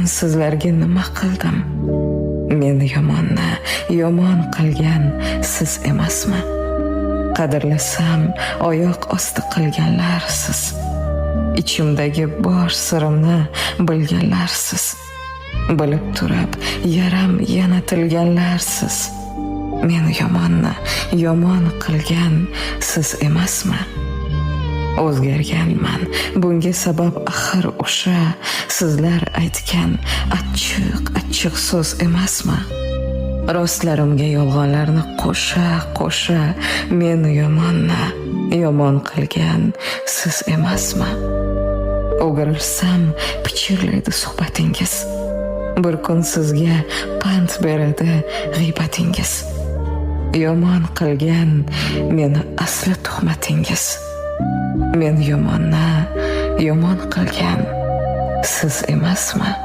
sizlarga nima qildim? Men yomonni yomon qilgan siz emasmi? Qadrlasam oyoq osti qilganlar siz. Ichimdagi bor sirimni bilganlar siz. Bilib turib yaram yana tilganlar siz. Men yomonni yomon qilgan siz emasmi? O'zgarganman, bunga sabab axir o'sha sizlar aytgan achchiq so'z emasmi? Rostlarimga yolg'onlarni qo'sha men yomonni yomon qilgan siz emasmi? O'girilsam pichirlaydi suhbatingiz. Bir kun sizga pand beradi g'iybatingiz. Yomon qilgan meni asli tuhmatingiz. Men yomonni yomon qilgan siz emasmi?